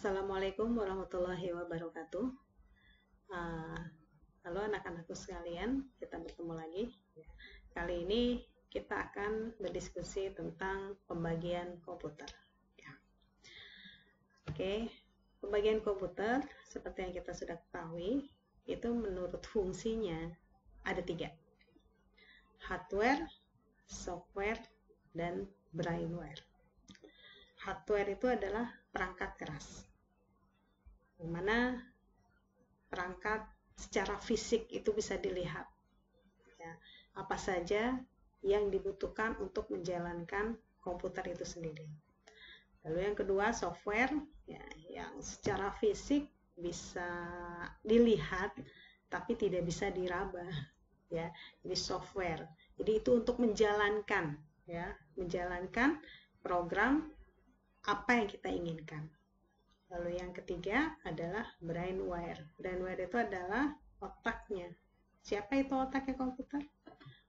Assalamualaikum warahmatullahi wabarakatuh. Halo anak-anakku sekalian, kita bertemu lagi. Kali ini kita akan berdiskusi tentang pembagian komputer. Oke, pembagian komputer seperti yang kita sudah ketahui, itu menurut fungsinya ada 3. Hardware, software, dan brainware. Hardware itu adalah perangkat keras, di mana perangkat secara fisik itu bisa dilihat, ya, apa saja yang dibutuhkan untuk menjalankan komputer itu sendiri. Lalu yang kedua, software, ya, yang secara fisik bisa dilihat tapi tidak bisa diraba, ya. Jadi software. Jadi itu untuk menjalankan, ya, menjalankan program apa yang kita inginkan. Lalu yang ketiga adalah brainware. Brainware itu adalah otaknya. Siapa itu otaknya komputer?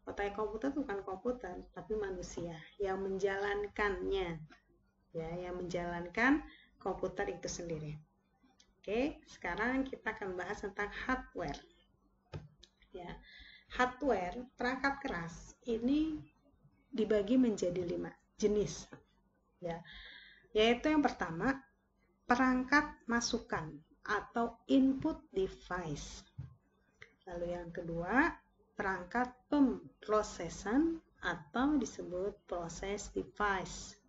Otaknya komputer bukan komputer, tapi manusia yang menjalankannya, ya, yang menjalankan komputer itu sendiri. Oke, sekarang kita akan bahas tentang hardware. Ya, hardware, perangkat keras, ini dibagi menjadi 5 jenis. Ya, yaitu yang pertama, perangkat masukan atau input device. Lalu yang kedua, perangkat pemrosesan atau disebut process device.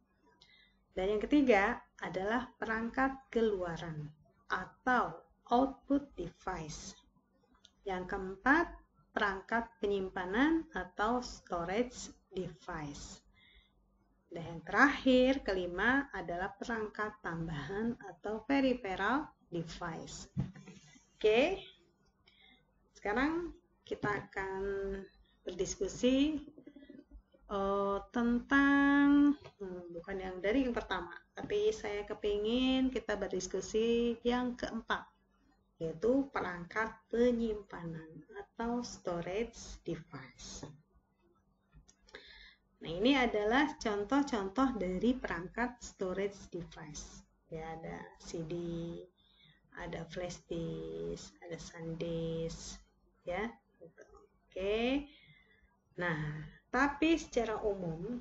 Dan yang ketiga adalah perangkat keluaran atau output device. Yang keempat, perangkat penyimpanan atau storage device. Dan yang terakhir, kelima, adalah perangkat tambahan atau peripheral device. Oke, sekarang kita akan berdiskusi tentang, bukan yang dari yang pertama, tapi saya kepingin kita berdiskusi yang keempat, yaitu perangkat penyimpanan atau storage device. Nah, ini adalah contoh-contoh dari perangkat storage device. Ya, ada CD, ada flash disk, ada SanDisk, ya. Oke. Nah, tapi secara umum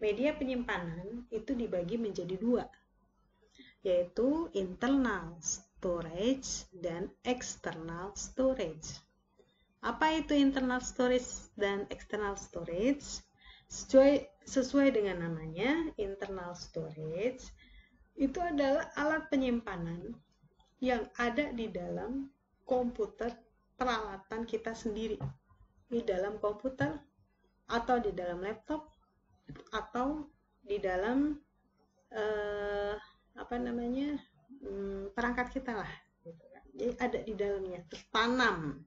media penyimpanan itu dibagi menjadi 2, yaitu internal storage dan external storage. Apa itu internal storage dan external storage? Sesuai dengan namanya, internal storage itu adalah alat penyimpanan yang ada di dalam komputer peralatan kita sendiri, di dalam komputer atau di dalam laptop atau di dalam perangkat kita lah, gitu kan. Jadi ada di dalamnya, tertanam.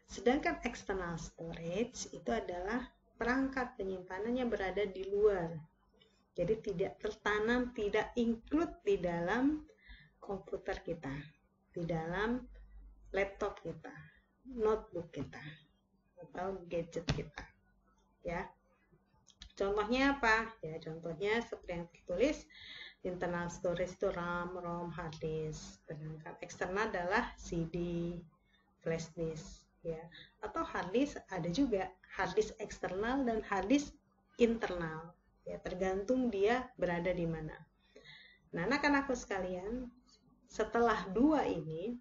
Sedangkan external storage itu adalah perangkat penyimpanan yang berada di luar. Jadi tidak tertanam, tidak include di dalam komputer kita, di dalam laptop kita, notebook kita, atau gadget kita. Ya. Contohnya apa? Ya, contohnya seperti yang tertulis, internal storage itu RAM, ROM, hard disk. Sedangkan eksternal adalah CD, flash disk. Ya, atau hard disk ada juga hard disk eksternal dan hard disk internal, ya, tergantung dia berada di mana. Nah, anak-anakku sekalian, setelah 2 ini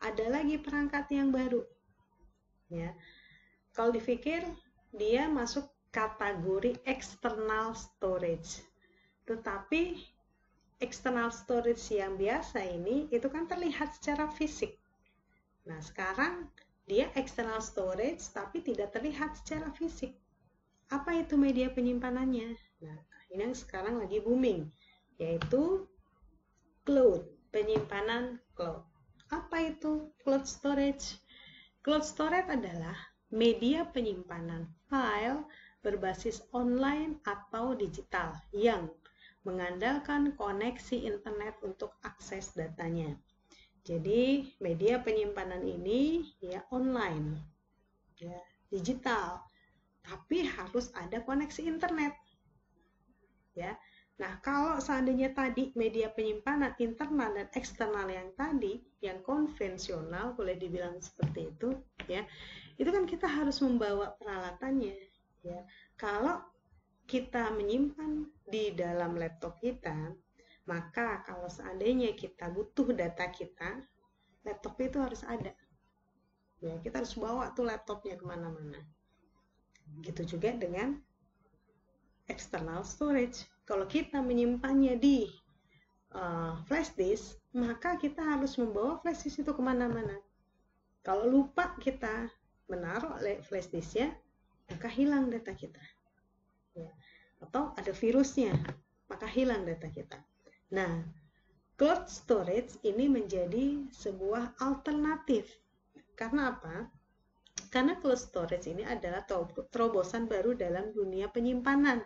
ada lagi perangkat yang baru, ya. Kalau dipikir dia masuk kategori external storage, tetapi external storage yang biasa ini itu kan terlihat secara fisik. Nah, sekarang dia external storage tapi tidak terlihat secara fisik. Apa itu media penyimpanannya? Nah, ini yang sekarang lagi booming, yaitu cloud, penyimpanan cloud. Apa itu cloud storage? Cloud storage adalah media penyimpanan file berbasis online atau digital yang mengandalkan koneksi internet untuk akses datanya. Jadi media penyimpanan ini ya online, ya, digital, tapi harus ada koneksi internet. Ya, Nah, kalau seandainya tadi media penyimpanan internal dan eksternal yang tadi, yang konvensional, boleh dibilang seperti itu, ya, itu kan kita harus membawa peralatannya, ya. Kalau kita menyimpan di dalam laptop kita, maka kalau seandainya kita butuh data kita, laptop itu harus ada. Ya, kita harus bawa tuh laptopnya kemana-mana. Gitu juga dengan external storage. Kalau kita menyimpannya di flash disk, maka kita harus membawa flash disk itu kemana-mana. Kalau lupa kita menaruh flash disknya, maka hilang data kita. Ya. Atau ada virusnya, maka hilang data kita. Nah, cloud storage ini menjadi sebuah alternatif. Karena apa? Karena cloud storage ini adalah terobosan baru dalam dunia penyimpanan.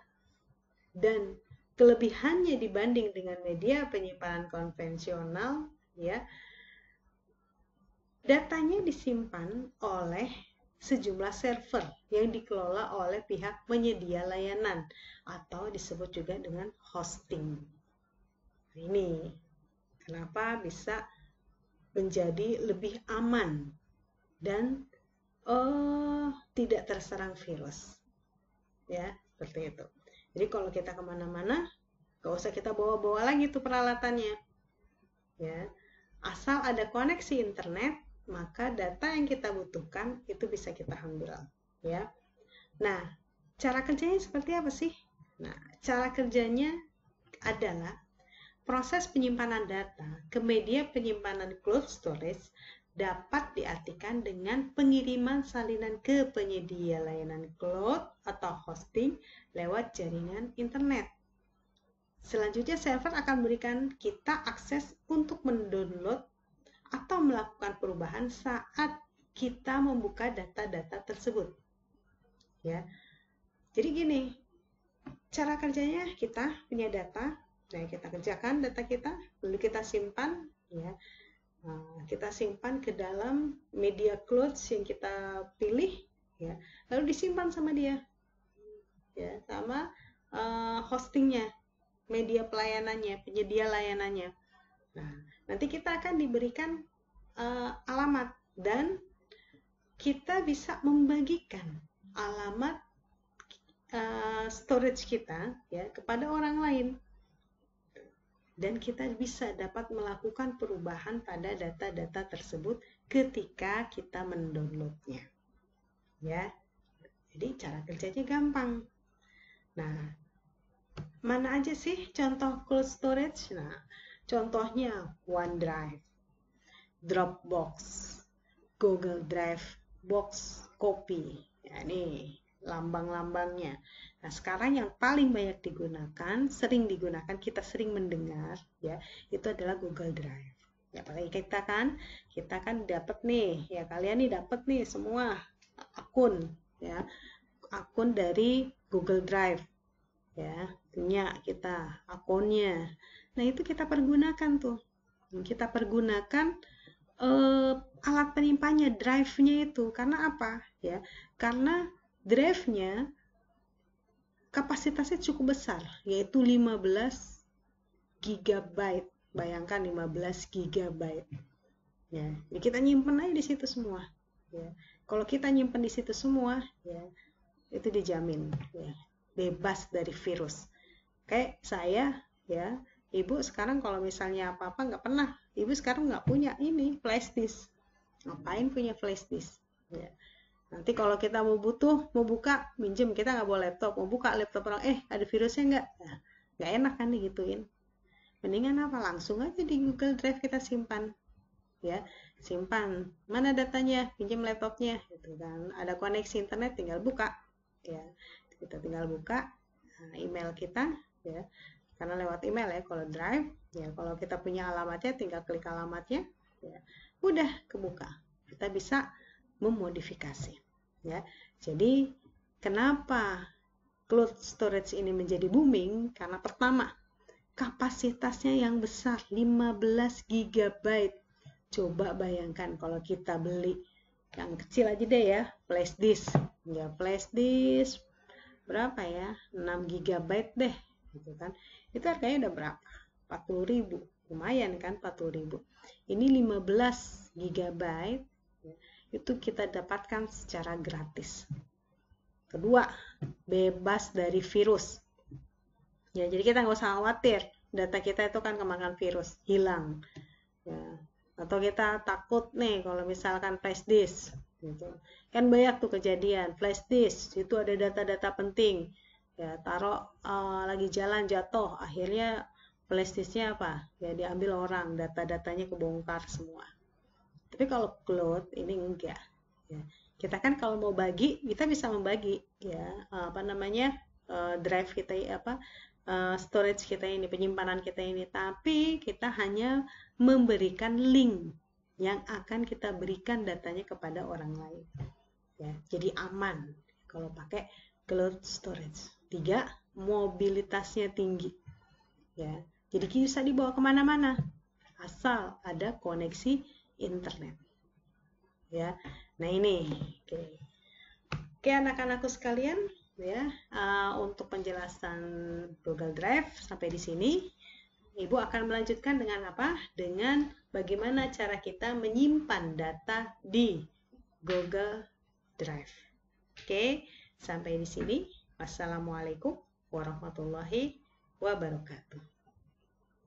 Dan kelebihannya dibanding dengan media penyimpanan konvensional, ya, datanya disimpan oleh sejumlah server yang dikelola oleh pihak penyedia layanan atau disebut juga dengan hosting. Ini kenapa bisa menjadi lebih aman dan tidak terserang virus, ya, seperti itu. Jadi kalau kita kemana-mana, gak usah kita bawa-bawa lagi tuh peralatannya, ya. Asal ada koneksi internet, maka data yang kita butuhkan itu bisa kita ambil, ya. Nah, cara kerjanya seperti apa sih? Nah, cara kerjanya adalah proses penyimpanan data ke media penyimpanan cloud storage dapat diartikan dengan pengiriman salinan ke penyedia layanan cloud atau hosting lewat jaringan internet. Selanjutnya, server akan memberikan kita akses untuk mendownload atau melakukan perubahan saat kita membuka data-data tersebut. Ya. Jadi gini, cara kerjanya kita punya data, nah kita kerjakan data kita, lalu kita simpan, ya. Kita simpan ke dalam media cloud yang kita pilih, ya, lalu disimpan sama dia, ya, sama hostingnya, media pelayanannya, penyedia layanannya. Nah, nanti kita akan diberikan alamat dan kita bisa membagikan alamat storage kita, ya, kepada orang lain. Dan kita bisa dapat melakukan perubahan pada data-data tersebut ketika kita mendownloadnya, ya. Jadi cara kerjanya gampang. Nah, mana aja sih contoh cloud storage? Nah, contohnya OneDrive, Dropbox, Google Drive, Box, Copy. Ya, ini lambang-lambangnya. Nah, sekarang yang paling banyak digunakan, sering digunakan, kita sering mendengar, ya, itu adalah Google Drive. Ya, apalagi kita kan dapat nih, ya, kalian nih dapat nih semua akun, ya, akun dari Google Drive, ya, punya kita akunnya. Nah, itu kita pergunakan tuh, kita pergunakan alat penyimpannya, drive-nya itu. Karena apa? Ya, karena drive-nya kapasitasnya cukup besar, yaitu 15 GB. Bayangkan 15 GB. Ya, jadi kita nyimpen aja di situ semua. Ya. Kalau kita nyimpen di situ semua, ya, itu dijamin, ya, bebas dari virus. Kayak saya, ya, ibu sekarang kalau misalnya apa-apa nggak pernah. Ibu sekarang nggak punya ini flash disk. Ngapain punya flash disk? Ya. Nanti kalau kita mau buka, minjem, kita nggak bawa laptop, mau buka laptop orang, ada virusnya nggak? Nah, nggak enak kan digituin. Mendingan apa? Langsung aja di Google Drive kita simpan, ya, simpan. Mana datanya? Pinjam laptopnya, gitu kan. Ada koneksi internet, tinggal buka, ya. Kita tinggal buka email kita, ya. Karena lewat email ya, kalau Drive, ya. Kalau kita punya alamatnya, tinggal klik alamatnya, ya. Udah kebuka. Kita bisa memodifikasi, ya. Jadi kenapa cloud storage ini menjadi booming? Karena pertama, kapasitasnya yang besar, 15 GB. Coba bayangkan kalau kita beli yang kecil aja deh, ya, flash disk. Ya, flash disk berapa ya? 6 GB deh. gitu kan. Itu harganya udah berapa? 40.000. Lumayan kan 40.000. Ini 15 GB itu kita dapatkan secara gratis. Kedua, bebas dari virus. Ya, jadi kita nggak usah khawatir data kita itu kan kemakan virus, hilang. Ya. Atau kita takut nih kalau misalkan flash disk gitu. Kan banyak tuh kejadian flash disk itu ada data-data penting. Ya, taruh lagi jalan jatuh, akhirnya flash disknya apa? Ya diambil orang, data-datanya kebongkar semua. Tapi kalau cloud ini enggak. Ya. Kita kan kalau mau bagi, kita bisa membagi ya drive kita storage kita ini, penyimpanan kita ini, tapi kita hanya memberikan link yang akan kita berikan datanya kepada orang lain. Ya, jadi aman kalau pakai cloud storage. 3, mobilitasnya tinggi. Ya, jadi bisa dibawa kemana-mana asal ada koneksi internet. Ya, nah ini, oke anak-anakku sekalian. Ya, untuk penjelasan Google Drive sampai di sini, Ibu akan melanjutkan dengan apa? Dengan bagaimana cara kita menyimpan data di Google Drive. Oke, sampai di sini. Wassalamualaikum warahmatullahi wabarakatuh.